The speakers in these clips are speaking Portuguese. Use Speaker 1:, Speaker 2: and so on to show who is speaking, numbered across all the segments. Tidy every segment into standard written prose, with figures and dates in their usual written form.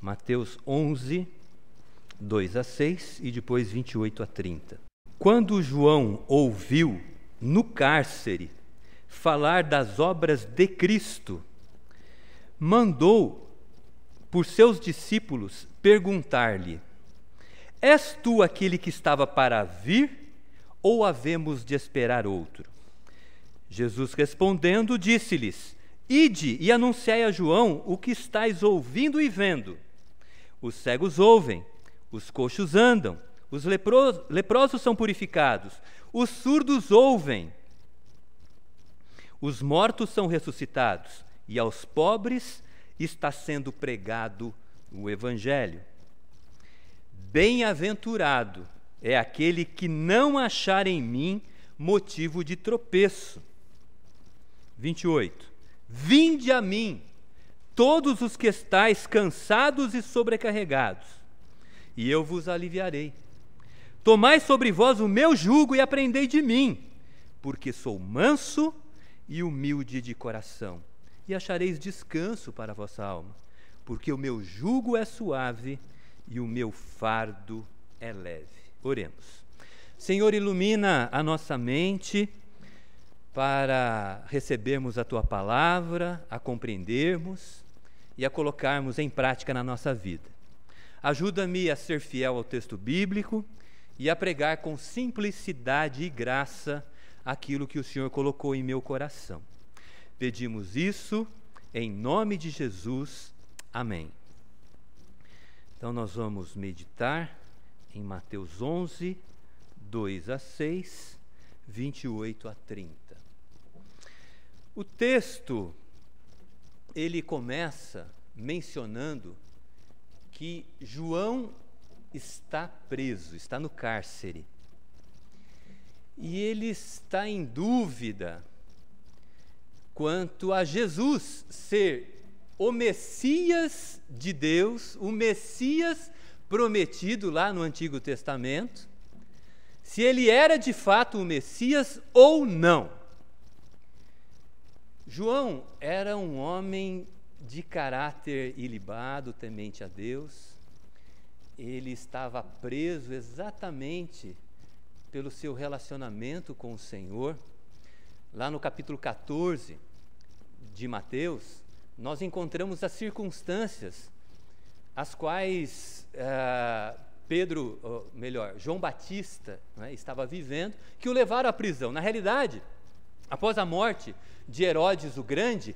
Speaker 1: Mateus 11, 2 a 6 e depois 28 a 30. Quando João ouviu no cárcere falar das obras de Cristo, mandou por seus discípulos perguntar-lhe: És tu aquele que estava para vir, ou havemos de esperar outro? Jesus respondendo, disse-lhes: Ide e anunciai a João o que estáis ouvindo e vendo. Os cegos ouvem, os coxos andam, os leprosos são purificados, os surdos ouvem, os mortos são ressuscitados, e aos pobres está sendo pregado o Evangelho. Bem-aventurado é aquele que não achar em mim motivo de tropeço. 28. Vinde a mim, todos os que estáis cansados e sobrecarregados, e eu vos aliviarei. Tomai sobre vós o meu jugo e aprendei de mim, porque sou manso e humilde de coração, e achareis descanso para a vossa alma, porque o meu jugo é suave e o meu fardo é leve. Oremos. Senhor, ilumina a nossa mente para recebermos a Tua palavra, a compreendermos e a colocarmos em prática na nossa vida. Ajuda-me a ser fiel ao texto bíblico e a pregar com simplicidade e graça aquilo que o Senhor colocou em meu coração. Pedimos isso em nome de Jesus. Amém. Então nós vamos meditar em Mateus 11, 2 a 6, 28 a 30. O texto, ele começa mencionando que João está preso, está no cárcere. E ele está em dúvida quanto a Jesus ser o Messias de Deus, o Messias prometido lá no Antigo Testamento, se ele era de fato o Messias ou não. João era um homem de caráter ilibado, temente a Deus. Ele estava preso exatamente pelo seu relacionamento com o Senhor. Lá no capítulo 14 de Mateus, nós encontramos as circunstâncias as quais João Batista, né, estava vivendo, que o levaram à prisão. Na realidade, após a morte de Herodes o Grande,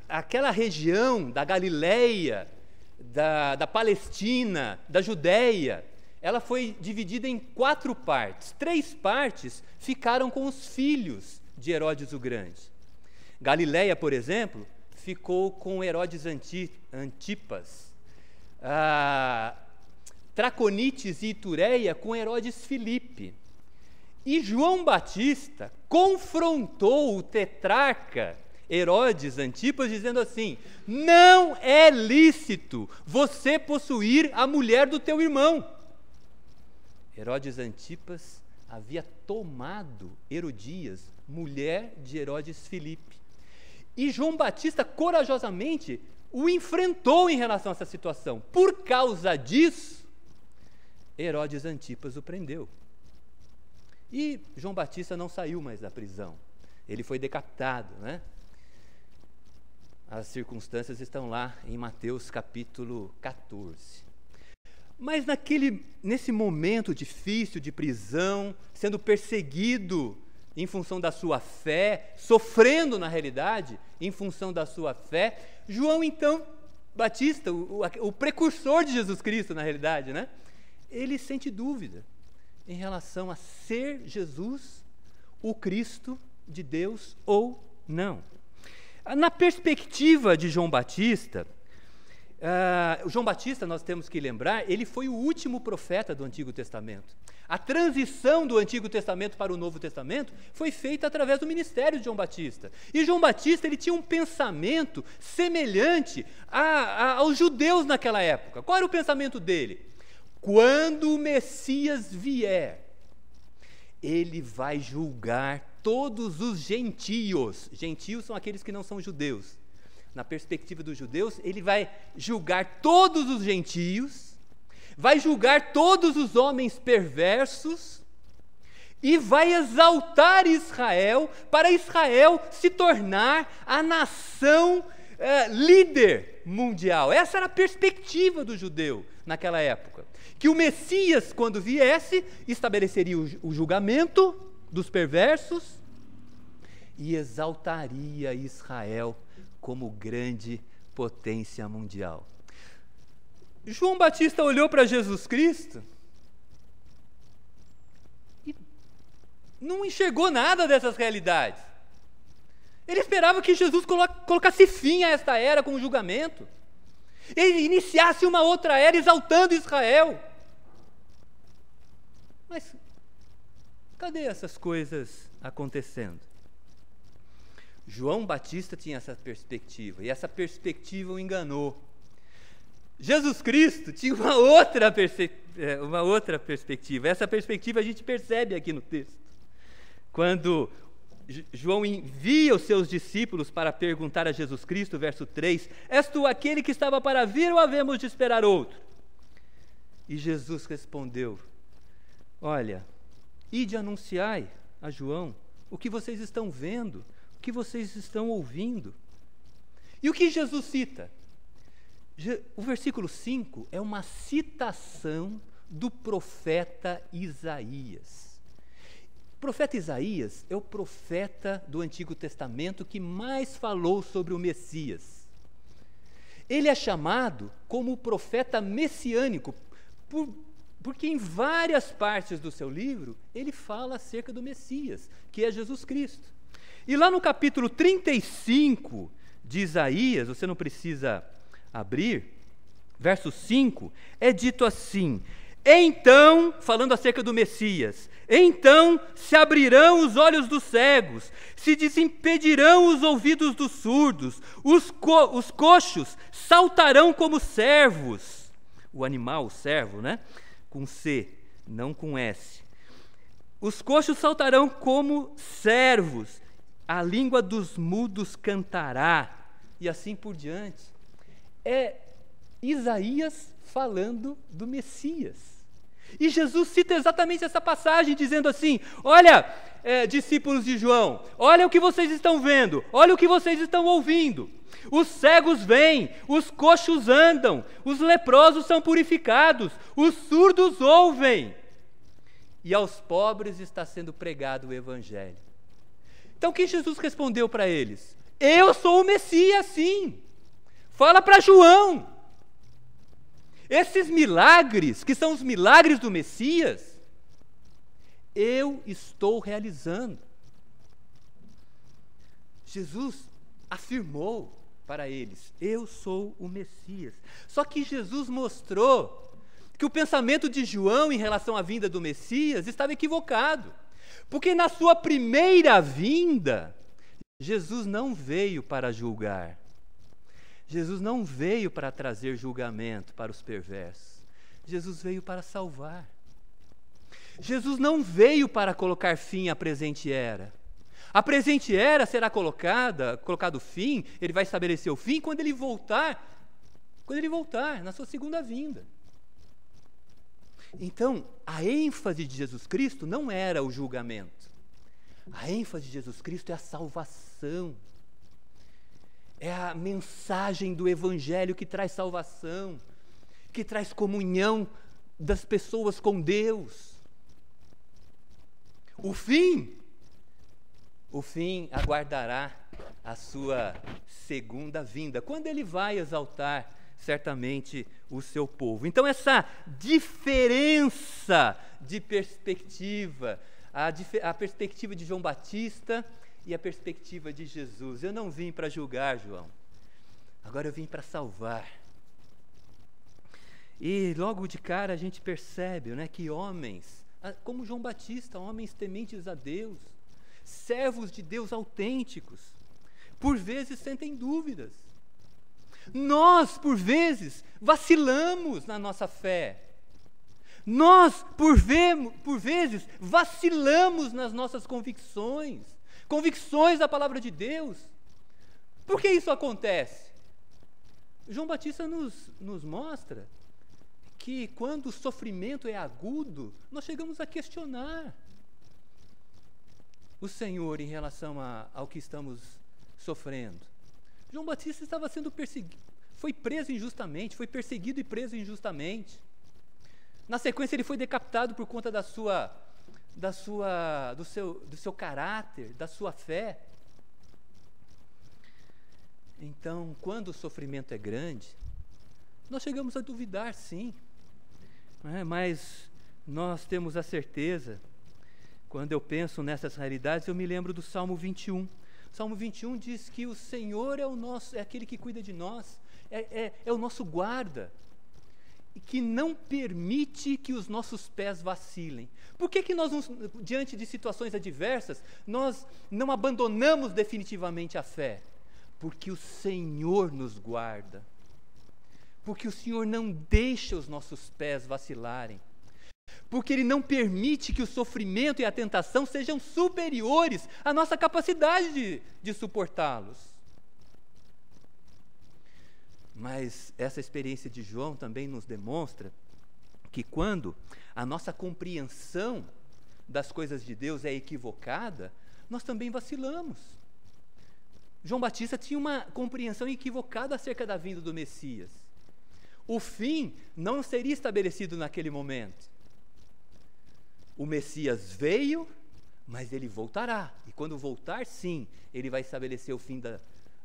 Speaker 1: aquela região da Galileia, da Palestina, da Judéia, ela foi dividida em 4 partes. 3 partes ficaram com os filhos de Herodes o Grande. Galileia, por exemplo, ficou com Herodes Antipas. Traconites e Itureia com Herodes Filipe. E João Batista confrontou o tetrarca Herodes Antipas, dizendo assim: não é lícito você possuir a mulher do teu irmão. Herodes Antipas havia tomado Herodias, mulher de Herodes Filipe. E João Batista corajosamente o enfrentou em relação a essa situação. Por causa disso, Herodes Antipas o prendeu. E João Batista não saiu mais da prisão. Ele foi decapitado, né? As circunstâncias estão lá em Mateus capítulo 14. Mas nesse momento difícil de prisão, sendo perseguido em função da sua fé, sofrendo na realidade em função da sua fé, João então Batista, o precursor de Jesus Cristo na realidade, né? Ele sente dúvida em relação a ser Jesus o Cristo de Deus ou não. Na perspectiva de João Batista, João Batista, nós temos que lembrar, ele foi o último profeta do Antigo Testamento. A transição do Antigo Testamento para o Novo Testamento foi feita através do ministério de João Batista. E João Batista, ele tinha um pensamento semelhante aos judeus naquela época. Qual era o pensamento dele? Quando o Messias vier, ele vai julgar todos os gentios. Gentios são aqueles que não são judeus. na perspectiva dos judeus, ele vai julgar todos os gentios, vai julgar todos os homens perversos e vai exaltar Israel, para Israel se tornar a nação líder mundial. Essa era a perspectiva do judeu naquela época. Que o Messias, quando viesse, estabeleceria o julgamento dos perversos e exaltaria Israel como grande potência mundial. João Batista olhou para Jesus Cristo e não enxergou nada dessas realidades. Ele esperava que Jesus colocasse fim a esta era com o julgamento. Ele iniciasse uma outra era exaltando Israel. Mas cadê essas coisas acontecendo? João Batista tinha essa perspectiva, e essa perspectiva o enganou. Jesus Cristo tinha uma outra perspectiva. Essa perspectiva a gente percebe aqui no texto. Quando João envia os seus discípulos para perguntar a Jesus Cristo, verso 3, és tu aquele que estava para vir ou havemos de esperar outro? E Jesus respondeu, olha, ide anunciai a João o que vocês estão vendo, o que vocês estão ouvindo. E o que Jesus cita? O versículo 5 é uma citação do profeta Isaías. O profeta Isaías é o profeta do Antigo Testamento que mais falou sobre o Messias. Ele é chamado como o profeta messiânico, porque em várias partes do seu livro ele fala acerca do Messias, que é Jesus Cristo. E lá no capítulo 35 de Isaías, você não precisa abrir, verso 5, é dito assim, então, falando acerca do Messias, então se abrirão os olhos dos cegos, se desimpedirão os ouvidos dos surdos, os coxos saltarão como servos, o animal, o servo, né? Com C, não com S. Os coxos saltarão como servos, a língua dos mudos cantará, e assim por diante. É Isaías falando do Messias. E Jesus cita exatamente essa passagem, dizendo assim, olha, discípulos de João, olha o que vocês estão vendo, olha o que vocês estão ouvindo. Os cegos vêm, os coxos andam, os leprosos são purificados, os surdos ouvem, e aos pobres está sendo pregado o Evangelho. Então o que Jesus respondeu para eles? Eu sou o Messias, sim. Fala para João. Esses milagres, que são os milagres do Messias, eu estou realizando. Jesus afirmou para eles, eu sou o Messias. Só que Jesus mostrou que o pensamento de João em relação à vinda do Messias estava equivocado. Porque na sua primeira vinda, Jesus não veio para julgar. Jesus não veio para trazer julgamento para os perversos. Jesus veio para salvar. Jesus não veio para colocar fim à presente era. A presente era será colocado fim, ele vai estabelecer o fim quando ele voltar, na sua segunda vinda. Então, a ênfase de Jesus Cristo não era o julgamento. A ênfase de Jesus Cristo é a salvação. É a mensagem do Evangelho que traz salvação, que traz comunhão das pessoas com Deus. O fim aguardará a sua segunda vinda, quando ele vai exaltar certamente o seu povo. Então essa diferença de perspectiva, a perspectiva de João Batista e a perspectiva de Jesus. Eu não vim para julgar, João. Agora eu vim para salvar. E logo de cara a gente percebe, né, que homens, como João Batista, homens tementes a Deus, servos de Deus autênticos, por vezes sentem dúvidas. Nós, por vezes, vacilamos na nossa fé. Nós, por vezes, vacilamos nas nossas convicções da palavra de Deus, Por que isso acontece? João Batista nos mostra que quando o sofrimento é agudo, nós chegamos a questionar o Senhor em relação ao que estamos sofrendo. João Batista estava sendo perseguido, foi preso injustamente, foi perseguido e preso injustamente. Na sequência ele foi decapitado por conta do seu caráter, da sua fé. Então, quando o sofrimento é grande, nós chegamos a duvidar, sim, mas nós temos a certeza. Quando eu penso nessas realidades, eu me lembro do Salmo 21. O Salmo 21 diz que o Senhor é aquele que cuida de nós, é o nosso guarda, e que não permite que os nossos pés vacilem. Por que nós, diante de situações adversas, nós não abandonamos definitivamente a fé? Porque o Senhor nos guarda, porque o Senhor não deixa os nossos pés vacilarem, porque Ele não permite que o sofrimento e a tentação sejam superiores à nossa capacidade de suportá-los. Mas essa experiência de João também nos demonstra que quando a nossa compreensão das coisas de Deus é equivocada, nós também vacilamos. João Batista tinha uma compreensão equivocada acerca da vinda do Messias. O fim não seria estabelecido naquele momento. O Messias veio, mas ele voltará. E quando voltar, sim, ele vai estabelecer o fim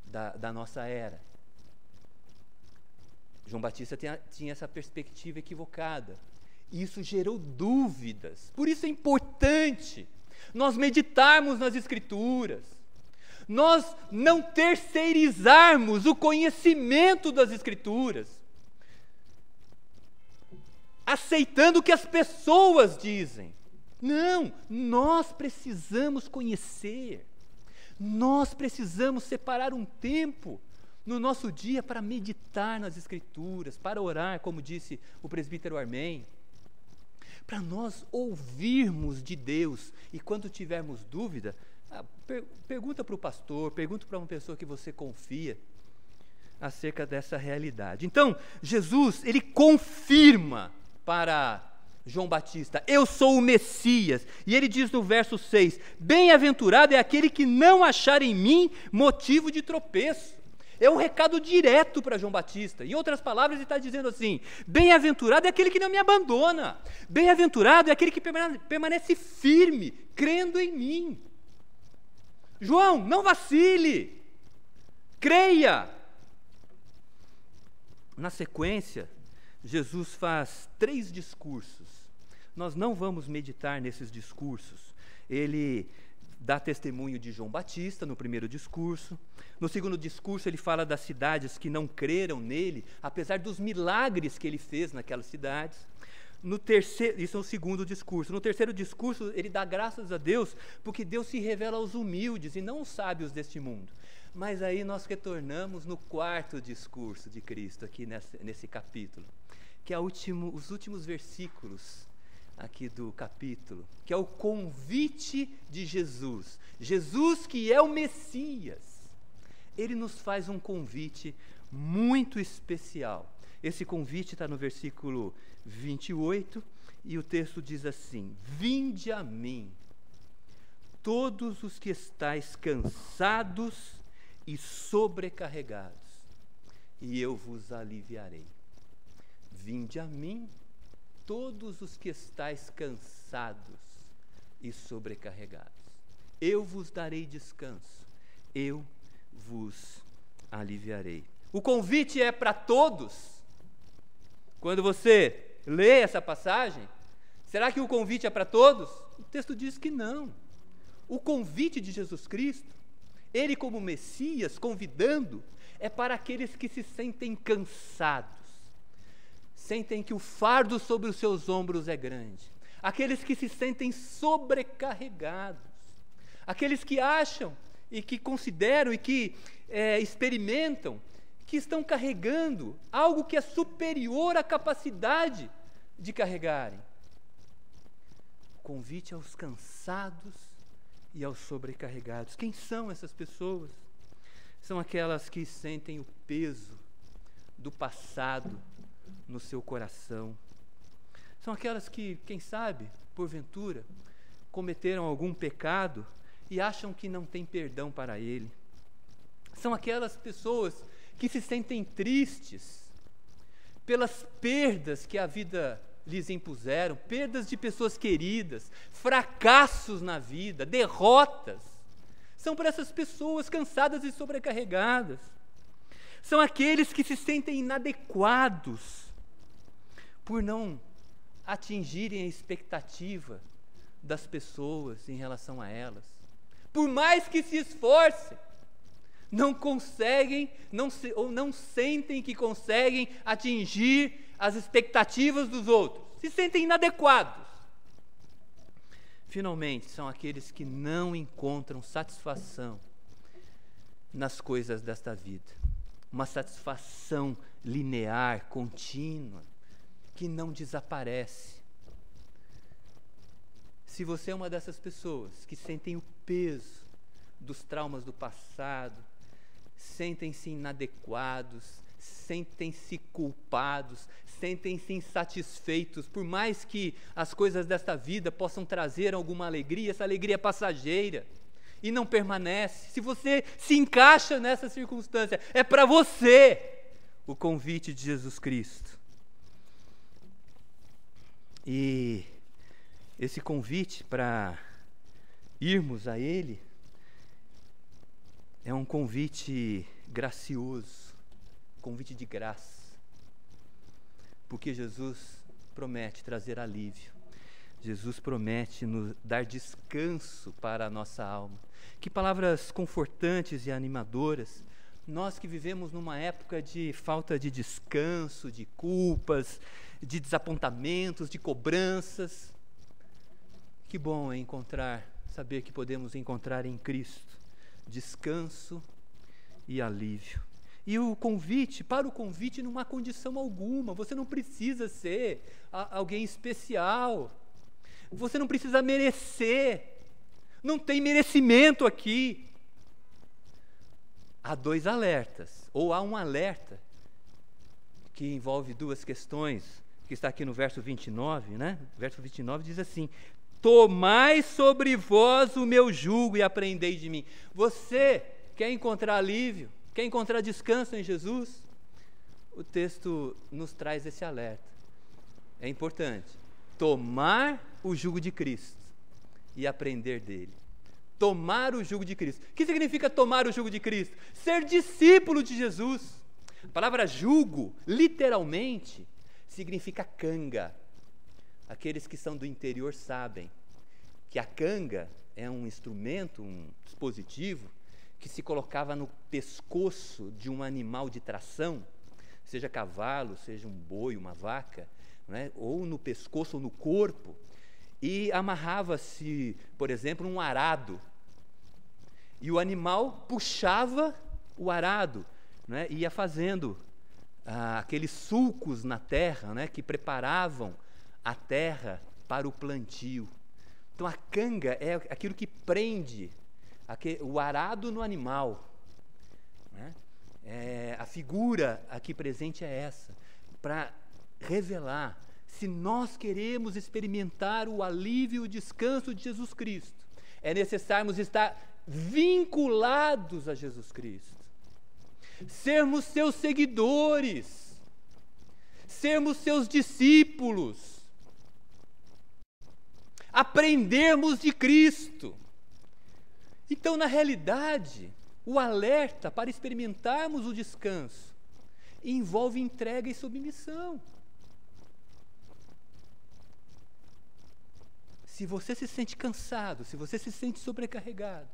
Speaker 1: da nossa era. João Batista tinha essa perspectiva equivocada. E isso gerou dúvidas. Por isso é importante nós meditarmos nas Escrituras. Nós não terceirizarmos o conhecimento das Escrituras, aceitando o que as pessoas dizem. Não, nós precisamos conhecer, nós precisamos separar um tempo no nosso dia para meditar nas Escrituras, para orar, como disse o presbítero Armém, para nós ouvirmos de Deus, e quando tivermos dúvida, pergunta para o pastor, pergunta para uma pessoa que você confia acerca dessa realidade. Então, Jesus, ele confirma para João Batista: eu sou o Messias. E ele diz no verso 6, bem-aventurado é aquele que não achar em mim motivo de tropeço. É um recado direto para João Batista. Em outras palavras, ele está dizendo assim: bem-aventurado é aquele que não me abandona. Bem-aventurado é aquele que permanece firme, crendo em mim. João, não vacile, creia. Na sequência, Jesus faz 3 discursos. Nós não vamos meditar nesses discursos. Ele dá testemunho de João Batista no primeiro discurso. No segundo discurso, ele fala das cidades que não creram nele, apesar dos milagres que ele fez naquelas cidades. Isso é o segundo discurso. No terceiro discurso, ele dá graças a Deus, porque Deus se revela aos humildes e não aos sábios deste mundo. Mas aí nós retornamos no quarto discurso de Cristo, aqui nesse capítulo, que é os últimos versículos aqui do capítulo, que é o convite de Jesus. Jesus, que é o Messias, ele nos faz um convite muito especial. Esse convite está no versículo 28, e o texto diz assim: vinde a mim, todos os que estáis cansados e sobrecarregados, e eu vos aliviarei. Vinde a mim, todos os que estáis cansados e sobrecarregados, eu vos darei descanso, eu vos aliviarei. O convite é para todos. Quando você lê essa passagem, será que o convite é para todos? O texto diz que não. O convite de Jesus Cristo, ele como Messias convidando, é para aqueles que se sentem cansados, sentem que o fardo sobre os seus ombros é grande, aqueles que se sentem sobrecarregados, aqueles que acham e que consideram e que experimentam que estão carregando algo que é superior à capacidade de carregarem. Convite aos cansados e aos sobrecarregados. Quem são essas pessoas? São aquelas que sentem o peso do passado no seu coração. São aquelas que, quem sabe, porventura, cometeram algum pecado e acham que não tem perdão para ele. São aquelas pessoas que se sentem tristes pelas perdas que a vida lhes impuseram, perdas de pessoas queridas, fracassos na vida, derrotas. São para essas pessoas cansadas e sobrecarregadas. São aqueles que se sentem inadequados por não atingirem a expectativa das pessoas em relação a elas. Por mais que se esforcem, não conseguem, ou não sentem que conseguem atingir as expectativas dos outros. Se sentem inadequados. Finalmente, são aqueles que não encontram satisfação nas coisas desta vida. Uma satisfação linear, contínua, que não desaparece. Se você é uma dessas pessoas que sentem o peso dos traumas do passado, sentem-se inadequados, sentem-se culpados, sentem-se insatisfeitos, por mais que as coisas desta vida possam trazer alguma alegria, essa alegria é passageira e não permanece. Se você se encaixa nessa circunstância, é para você o convite de Jesus Cristo. E esse convite para irmos a Ele é um convite gracioso, convite de graça, porque Jesus promete trazer alívio, Jesus promete nos dar descanso para a nossa alma. Que palavras confortantes e animadoras, nós que vivemos numa época de falta de descanso, de culpas, de desapontamentos, de cobranças. Que bom é saber que podemos encontrar em Cristo descanso e alívio. E para o convite não há condição alguma, você não precisa ser alguém especial, você não precisa merecer, não tem merecimento aqui. Há dois alertas, ou há um alerta, que envolve duas questões, que está aqui no verso 29, né? Verso 29 diz assim: tomai sobre vós o meu jugo e aprendei de mim. Você quer encontrar alívio? Quer encontrar descanso em Jesus? O texto nos traz esse alerta. É importante tomar o jugo de Cristo e aprender dele. Tomar o jugo de Cristo. O que significa tomar o jugo de Cristo? Ser discípulo de Jesus. A palavra jugo, literalmente, significa canga. Aqueles que são do interior sabem que a canga é um instrumento, um dispositivo que se colocava no pescoço de um animal de tração, seja cavalo, seja um boi, uma vaca, né? Ou no pescoço ou no corpo, e amarrava-se, por exemplo, um arado, e o animal puxava o arado, né? Ia fazendo aqueles sulcos na terra, né? Que preparavam a terra para o plantio. Então a canga é aquilo que prende o arado no animal, né? A figura aqui presente é essa, para revelar, se nós queremos experimentar o alívio e o descanso de Jesus Cristo, é necessário estar vinculados a Jesus Cristo, sermos seus seguidores, sermos seus discípulos, aprendermos de Cristo. Então, na realidade, o alerta para experimentarmos o descanso envolve entrega e submissão. Se você se sente cansado, se você se sente sobrecarregado,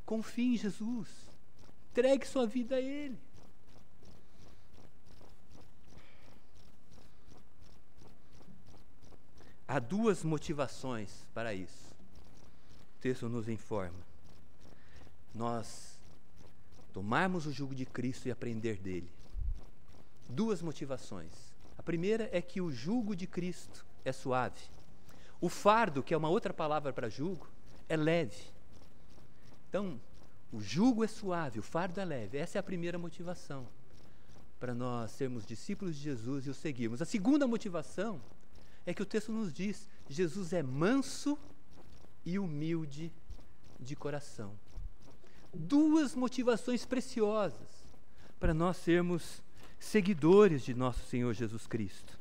Speaker 1: confie em Jesus, entregue sua vida a Ele. Há duas motivações para isso. O texto nos informa. Nós tomarmos o jugo de Cristo e aprender dele. Duas motivações. A primeira é que o jugo de Cristo é suave. O fardo, que é uma outra palavra para jugo, é leve. Então, O jugo é suave, o fardo é leve. Essa é a primeira motivação para nós sermos discípulos de Jesus e o seguirmos. A segunda motivação é que o texto nos diz: Jesus é manso e humilde de coração. Duas motivações preciosas para nós sermos seguidores de nosso Senhor Jesus Cristo.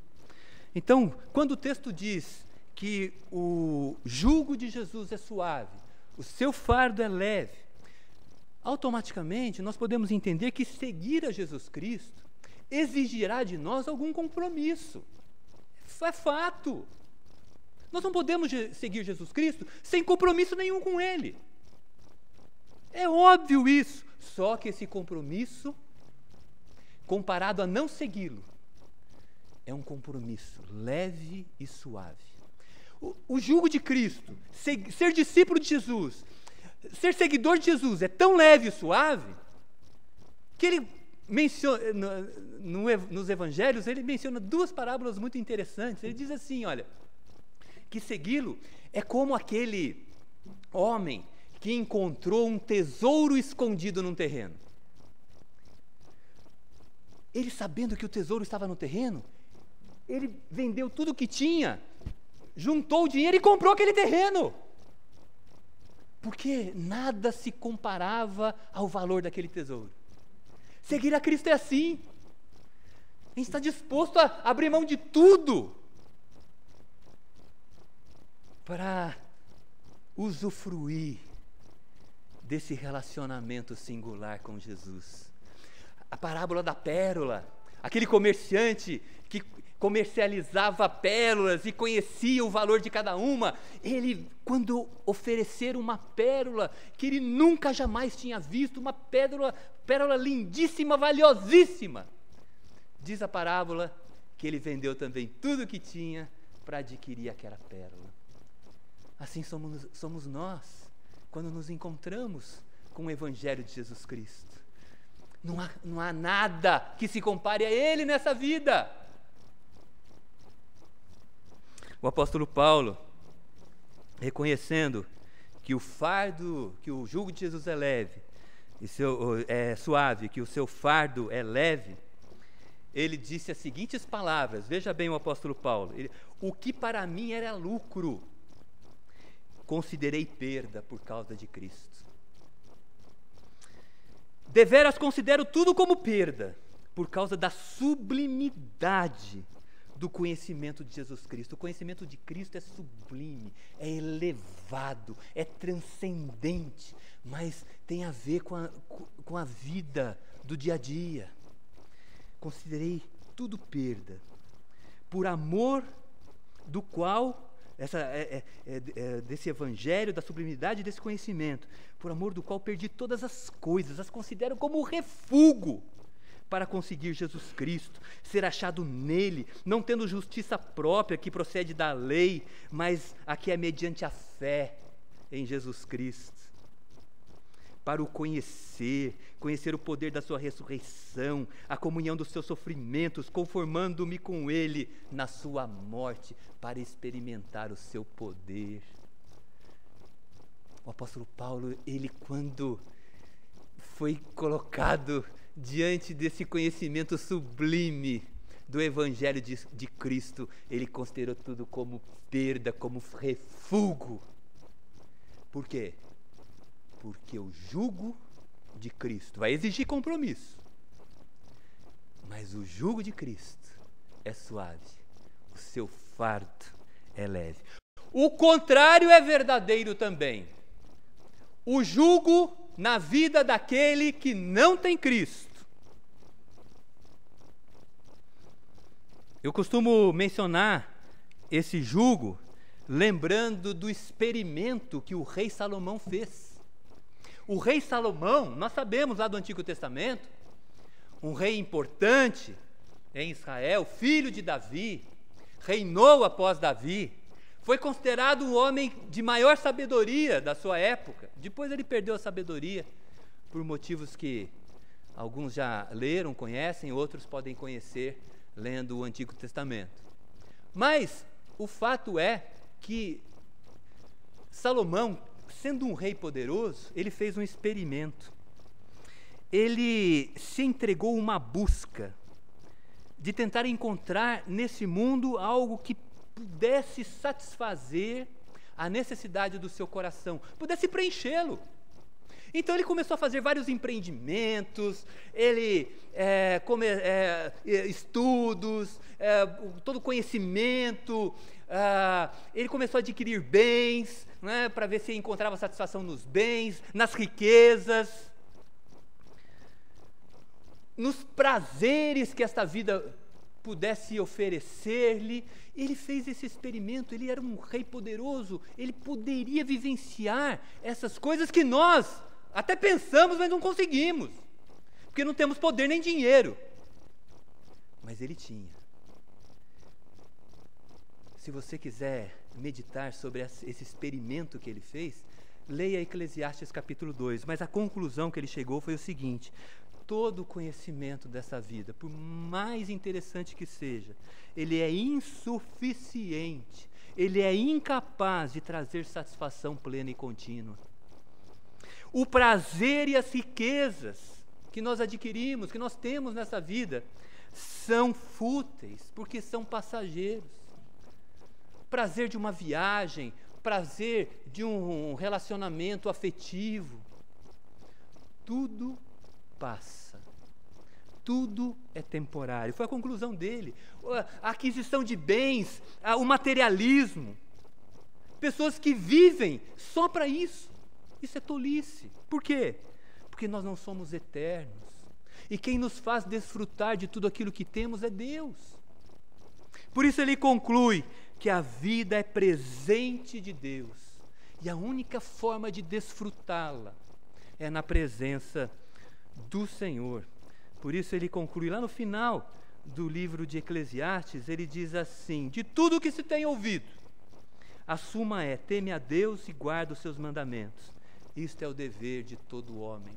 Speaker 1: Então, quando o texto diz que o jugo de Jesus é suave, o seu fardo é leve, automaticamente nós podemos entender que seguir a Jesus Cristo exigirá de nós algum compromisso. É fato. Nós não podemos seguir Jesus Cristo sem compromisso nenhum com Ele. É óbvio isso. Só que esse compromisso, comparado a não segui-lo, é um compromisso leve e suave. O jugo de Cristo, ser discípulo de Jesus, ser seguidor de Jesus é tão leve e suave que ele menciona, nos evangelhos, ele menciona duas parábolas muito interessantes. Ele diz assim, olha, que segui-lo é como aquele homem que encontrou um tesouro escondido num terreno. Ele, sabendo que o tesouro estava no terreno, ele vendeu tudo o que tinha, juntou o dinheiro e comprou aquele terreno. Porque nada se comparava ao valor daquele tesouro. Seguir a Cristo é assim. A gente está disposto a abrir mão de tudo para usufruir desse relacionamento singular com Jesus. A parábola da pérola, aquele comerciante que comercializava pérolas e conhecia o valor de cada uma, ele, quando oferecer uma pérola que ele nunca jamais tinha visto, uma pérola lindíssima, valiosíssima, diz a parábola que ele vendeu também tudo o que tinha para adquirir aquela pérola. Assim somos nós, quando nos encontramos com o Evangelho de Jesus Cristo. Não há nada que se compare a Ele nessa vida. O apóstolo Paulo, reconhecendo que o fardo, que o jugo de Jesus é leve, é suave, que o seu fardo é leve, ele disse as seguintes palavras, veja bem o apóstolo Paulo: o que para mim era lucro, considerei perda por causa de Cristo. Deveras considero tudo como perda, por causa da sublimidade do conhecimento de Jesus Cristo. O conhecimento de Cristo é sublime, é elevado, é transcendente, mas tem a ver com a vida do dia a dia. Considerei tudo perda, por amor do qual, desse evangelho, da sublimidade desse conhecimento, por amor do qual perdi todas as coisas, as considero como refúgio para conseguir Jesus Cristo, ser achado nele, não tendo justiça própria que procede da lei, mas a que é mediante a fé em Jesus Cristo, para o conhecer o poder da sua ressurreição, a comunhão dos seus sofrimentos, conformando-me com ele na sua morte, para experimentar o seu poder. O apóstolo Paulo, ele, quando foi colocado diante desse conhecimento sublime do Evangelho de Cristo, ele considerou tudo como perda, como refúgio. Por quê? Porque o jugo de Cristo vai exigir compromisso, mas o jugo de Cristo é suave, o seu fardo é leve. O contrário é verdadeiro também. O jugo na vida daquele que não tem Cristo. Eu costumo mencionar esse jugo lembrando do experimento que o rei Salomão fez. O rei Salomão, nós sabemos lá do Antigo Testamento, um rei importante em Israel, filho de Davi, reinou após Davi, foi considerado o homem de maior sabedoria da sua época. Depois ele perdeu a sabedoria, por motivos que alguns já leram, conhecem, outros podem conhecer lendo o Antigo Testamento. Mas o fato é que Salomão sendo um rei poderoso, ele fez um experimento. Ele se entregou a uma busca de tentar encontrar nesse mundo algo que pudesse satisfazer a necessidade do seu coração, pudesse preenchê-lo. Então ele começou a fazer vários empreendimentos, estudos, todo conhecimento, ele começou a adquirir bens, né, para ver se encontrava satisfação nos bens, nas riquezas, nos prazeres que esta vida pudesse oferecer-lhe. Ele fez esse experimento, ele era um rei poderoso, ele poderia vivenciar essas coisas que nós até pensamos, mas não conseguimos, porque não temos poder nem dinheiro. Mas ele tinha. Se você quiser meditar sobre esse experimento que ele fez, leia Eclesiastes capítulo 2, mas a conclusão que ele chegou foi o seguinte: todo o conhecimento dessa vida, por mais interessante que seja, ele é insuficiente, ele é incapaz de trazer satisfação plena e contínua. O prazer e as riquezas que nós adquirimos, que nós temos nessa vida, são fúteis, porque são passageiros. Prazer de uma viagem, prazer de um relacionamento afetivo, tudo passa, tudo é temporário. Foi a conclusão dele. A aquisição de bens, o materialismo, pessoas que vivem só para isso. Isso é tolice. Por quê? Porque nós não somos eternos. E quem nos faz desfrutar de tudo aquilo que temos é Deus. Por isso ele conclui que a vida é presente de Deus. E a única forma de desfrutá-la é na presença do Senhor. Por isso ele conclui lá no final do livro de Eclesiastes, ele diz assim: de tudo o que se tem ouvido, a suma é: teme a Deus e guarda os seus mandamentos. Isto é o dever de todo homem.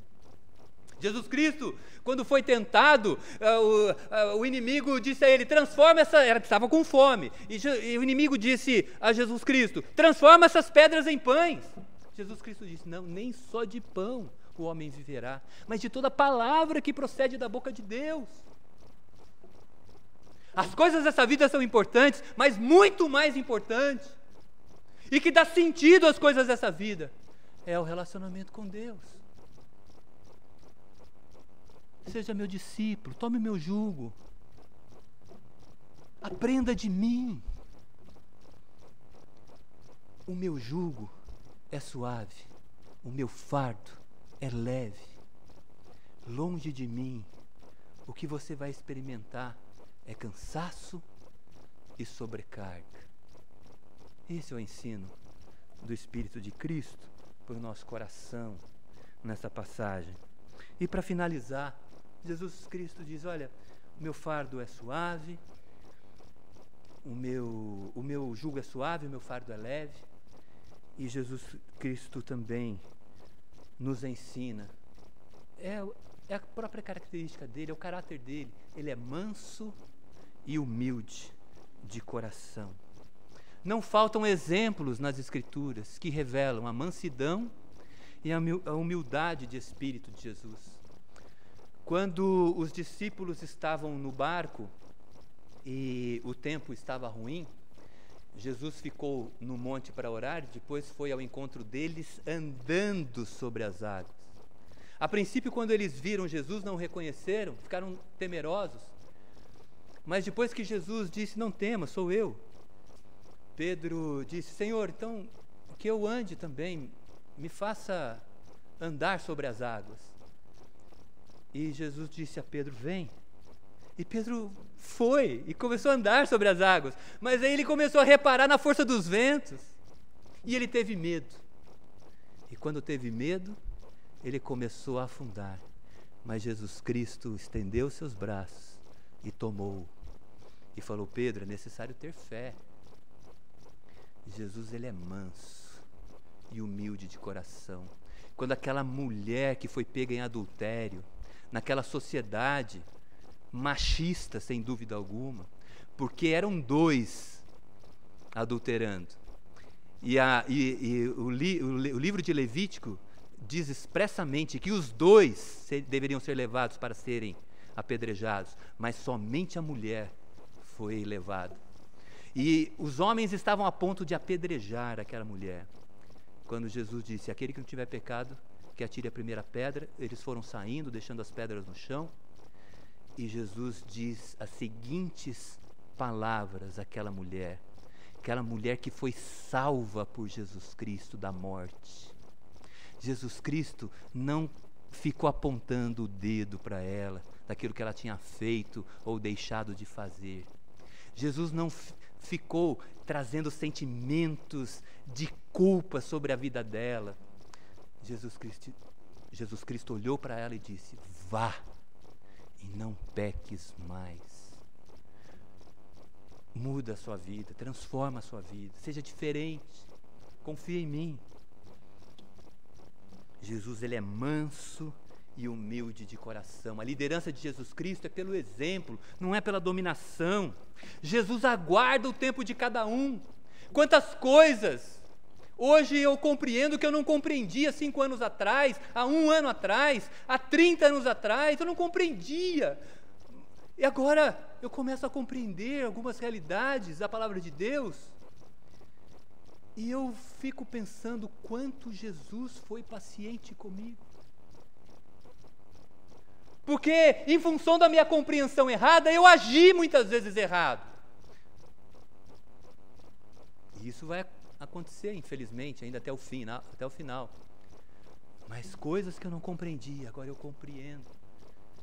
Speaker 1: Jesus Cristo, quando foi tentado, o inimigo disse a ele: transforma ele estava com fome, e o inimigo disse a Jesus Cristo: transforma essas pedras em pães. Jesus Cristo disse: não, nem só de pão o homem viverá, mas de toda palavra que procede da boca de Deus. As coisas dessa vida são importantes, mas muito mais importante, e que dá sentido às coisas dessa vida, é o relacionamento com Deus. Seja meu discípulo, tome o meu jugo, aprenda de mim. O meu jugo é suave, o meu fardo é leve. Longe de mim, o que você vai experimentar é cansaço e sobrecarga. Esse é o ensino do Espírito de Cristo para o nosso coração nessa passagem. E para finalizar, Jesus Cristo diz: olha, o meu fardo é suave, o meu jugo é suave, o meu fardo é leve. E Jesus Cristo também nos ensina, é a própria característica dele, é o caráter dele. Ele é manso e humilde de coração. Não faltam exemplos nas Escrituras que revelam a mansidão e a humildade de espírito de Jesus. Quando os discípulos estavam no barco e o tempo estava ruim, Jesus ficou no monte para orar, depois foi ao encontro deles andando sobre as águas. A princípio, quando eles viram Jesus, não o reconheceram, ficaram temerosos. Mas depois que Jesus disse: não tema, sou eu, Pedro disse: Senhor, então que eu ande também, me faça andar sobre as águas. E Jesus disse a Pedro: vem. E Pedro foi e começou a andar sobre as águas, mas aí ele começou a reparar na força dos ventos, e ele teve medo. E quando teve medo, ele começou a afundar. Mas Jesus Cristo estendeu seus braços e tomou-o e falou: Pedro, é necessário ter fé. Jesus, ele é manso e humilde de coração. Quando aquela mulher que foi pega em adultério, naquela sociedade machista, sem dúvida alguma, porque eram dois adulterando, O livro de Levítico diz expressamente que os dois deveriam ser levados para serem apedrejados, mas somente a mulher foi levada. E os homens estavam a ponto de apedrejar aquela mulher. Quando Jesus disse: aquele que não tiver pecado, que atire a primeira pedra. Eles foram saindo, deixando as pedras no chão. E Jesus diz as seguintes palavras àquela mulher que foi salva por Jesus Cristo da morte. Jesus Cristo não ficou apontando o dedo para ela, daquilo que ela tinha feito ou deixado de fazer. Jesus não ficou trazendo sentimentos de culpa sobre a vida dela. Jesus Cristo olhou para ela e disse: vá e não peques mais. Muda a sua vida, transforma a sua vida, seja diferente, confia em mim. Jesus, ele é manso e humilde de coração. A liderança de Jesus Cristo é pelo exemplo, não é pela dominação. Jesus aguarda o tempo de cada um. Quantas coisas hoje eu compreendo que eu não compreendia 5 anos atrás, há 1 ano atrás, há 30 anos atrás, eu não compreendia. E agora eu começo a compreender algumas realidades da palavra de Deus. E eu fico pensando quanto Jesus foi paciente comigo. Porque, em função da minha compreensão errada, eu agi muitas vezes errado. E isso vai acontecer, infelizmente, ainda até o final. Mas coisas que eu não compreendia, agora eu compreendo.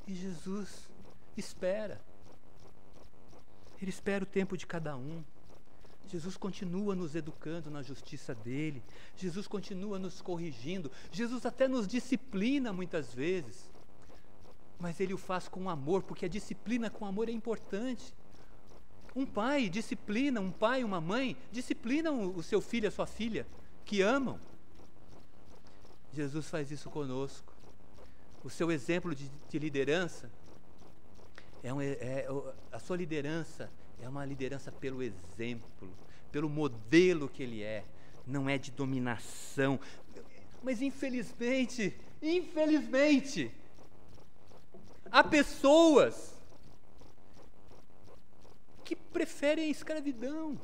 Speaker 1: E Jesus espera. Ele espera o tempo de cada um. Jesus continua nos educando na justiça dele. Jesus continua nos corrigindo. Jesus até nos disciplina muitas vezes. Mas ele o faz com amor, porque a disciplina com amor é importante. Um pai e uma mãe disciplinam o seu filho e a sua filha, que amam. Jesus faz isso conosco. O seu exemplo de liderança, a sua liderança é uma liderança pelo exemplo, pelo modelo que ele é, não é de dominação. Mas infelizmente, há pessoas que preferem a escravidão,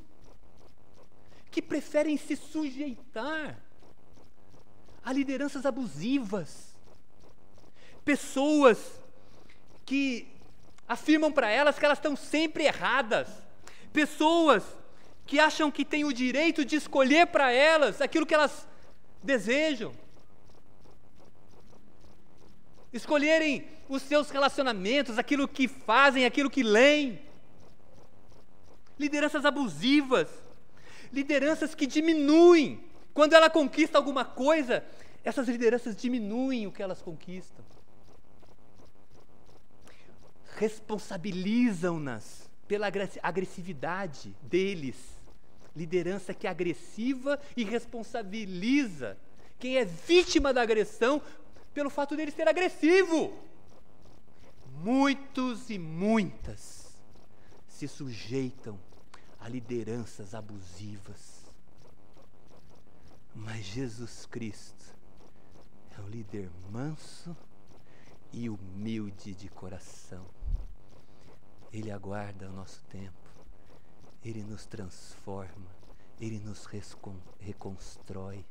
Speaker 1: que preferem se sujeitar a lideranças abusivas, pessoas que afirmam para elas que elas estão sempre erradas, pessoas que acham que têm o direito de escolher para elas aquilo que elas desejam, escolherem os seus relacionamentos, aquilo que fazem, aquilo que leem. Lideranças abusivas, lideranças que diminuem. Quando ela conquista alguma coisa, essas lideranças diminuem o que elas conquistam. Responsabilizam-nas pela agressividade deles. Liderança que é agressiva e responsabiliza quem é vítima da agressão pelo fato dele ser agressivo. Muitos e muitas se sujeitam a lideranças abusivas. Mas Jesus Cristo é um líder manso e humilde de coração. Ele aguarda o nosso tempo, Ele nos transforma, Ele nos reconstrói,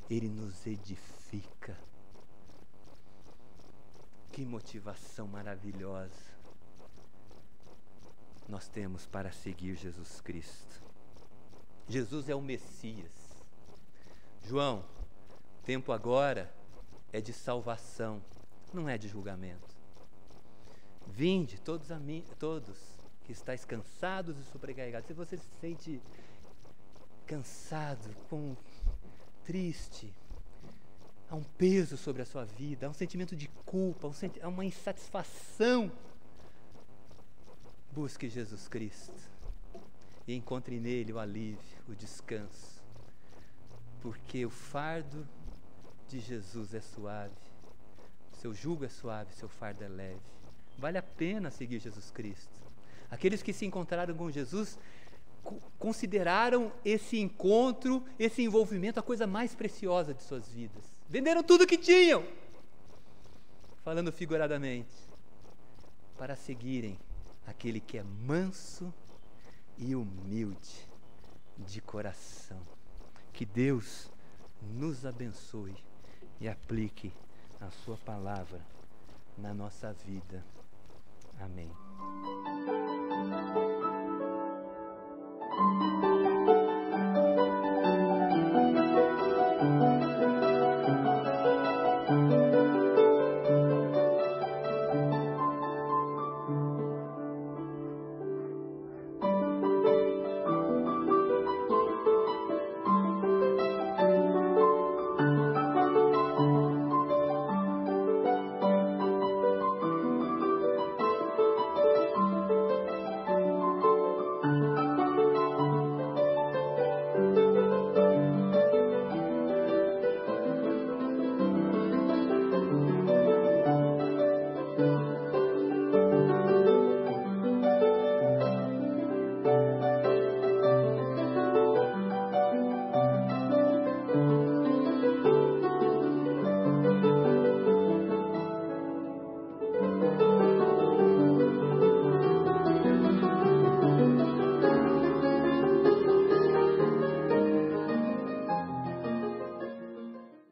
Speaker 1: Ele nos edifica. Que motivação maravilhosa nós temos para seguir Jesus Cristo. Jesus é o Messias. João, o tempo agora é de salvação, não é de julgamento. Vinde, todos que estáis cansados e sobrecarregados. Se você se sente cansado, triste, há um peso sobre a sua vida, há um sentimento de culpa, há uma insatisfação, busque Jesus Cristo e encontre nele o alívio, o descanso, porque o fardo de Jesus é suave, seu jugo é suave, seu fardo é leve. Vale a pena seguir Jesus Cristo. Aqueles que se encontraram com Jesus consideraram esse encontro, esse envolvimento a coisa mais preciosa de suas vidas. Venderam tudo que tinham, falando figuradamente, para seguirem aquele que é manso e humilde de coração. Que Deus nos abençoe e aplique a sua palavra na nossa vida. Amém.